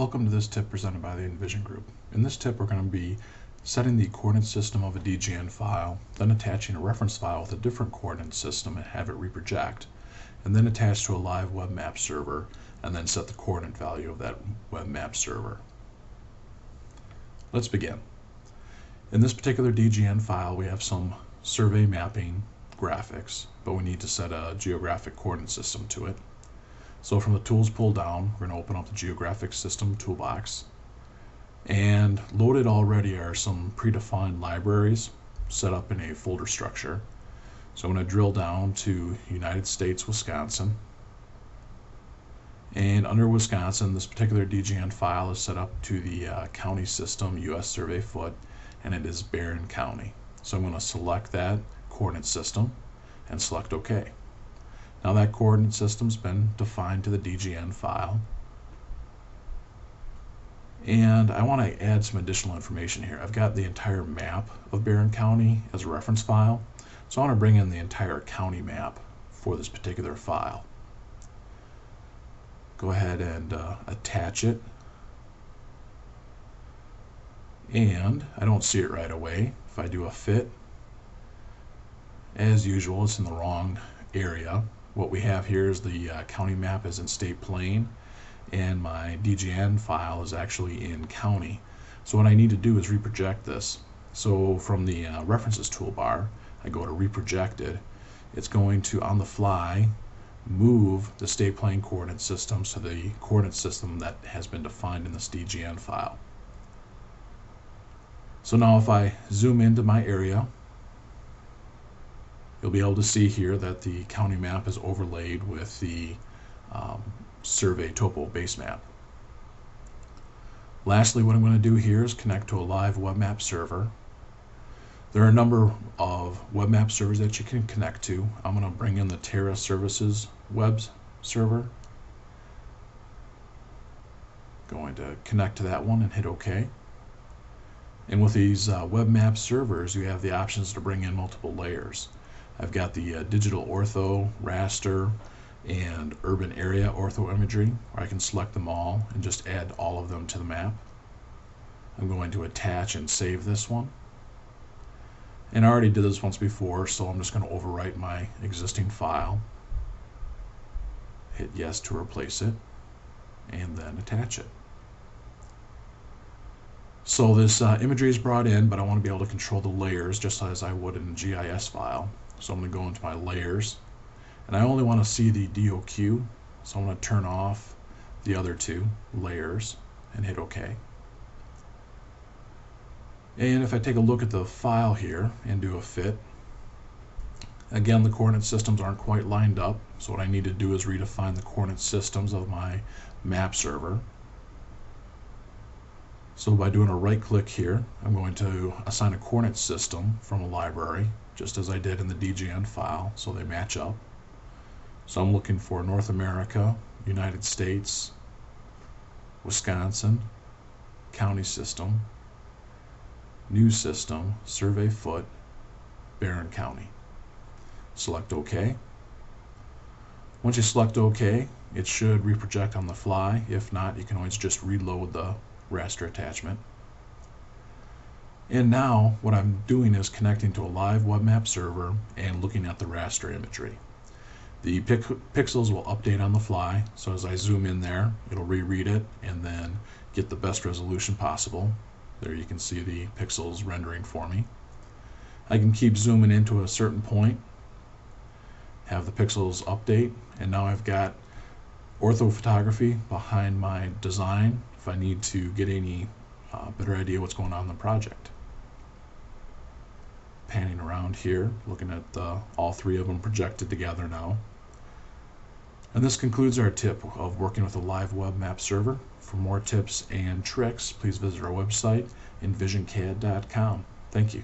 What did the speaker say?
Welcome to this tip presented by the Envision Group. In this tip we're going to be setting the coordinate system of a DGN file, then attaching a reference file with a different coordinate system and have it reproject, and then attach to a live web map server and then set the coordinate value of that web map server. Let's begin. In this particular DGN file we have some survey mapping graphics, but we need to set a geographic coordinate system to it. So from the tools pull down, we're going to open up the geographic system toolbox, and loaded already are some predefined libraries set up in a folder structure. So I'm going to drill down to United States, Wisconsin, and under Wisconsin this particular DGN file is set up to the county system US survey foot, and it is Barron County. So I'm going to select that coordinate system and select OK. Now that coordinate system's been defined to the DGN file, and I want to add some additional information here. I've got the entire map of Barron County as a reference file, so I want to bring in the entire county map for this particular file. Go ahead and attach it, and I don't see it right away. If I do a fit, as usual it's in the wrong area. What we have here is the county map is in state plane, and my DGN file is actually in county. So what I need to do is reproject this. So from the references toolbar, I go to reprojected. It's going to, on the fly, move the state plane coordinate systems to the coordinate system that has been defined in this DGN file. So now if I zoom into my area, you'll be able to see here that the county map is overlaid with the survey topo base map. Lastly, what I'm going to do here is connect to a live web map server. There are a number of web map servers that you can connect to. I'm going to bring in the Terra Services web server. Going to connect to that one and hit OK. And with these web map servers, you have the options to bring in multiple layers. I've got the digital ortho, raster, and urban area ortho imagery, where I can select them all and just add all of them to the map. I'm going to attach and save this one. And I already did this once before, so I'm just going to overwrite my existing file. Hit yes to replace it, and then attach it. So this imagery is brought in, but I want to be able to control the layers just as I would in a GIS file. So I'm going to go into my layers, and I only want to see the DOQ, so I'm going to turn off the other two layers and hit OK. And if I take a look at the file here and do a fit, again the coordinate systems aren't quite lined up, so what I need to do is redefine the coordinate systems of my map server. So by doing a right click here, I'm going to assign a coordinate system from a library, just as I did in the DGN file, so they match up. So I'm looking for North America, United States, Wisconsin, county system, new system, survey foot, Barron County. Select OK. Once you select OK, it should reproject on the fly. If not, you can always just reload the raster attachment. And now what I'm doing is connecting to a live web map server and looking at the raster imagery. The pixels will update on the fly, so as I zoom in there, it'll reread it and then get the best resolution possible. There you can see the pixels rendering for me. I can keep zooming into a certain point, have the pixels update, and now I've got orthophotography behind my design if I need to get any better idea what's going on in the project. Panning around here, looking at all three of them projected together now. And this concludes our tip of working with a live web map server. For more tips and tricks, please visit our website, envisioncad.com. Thank you.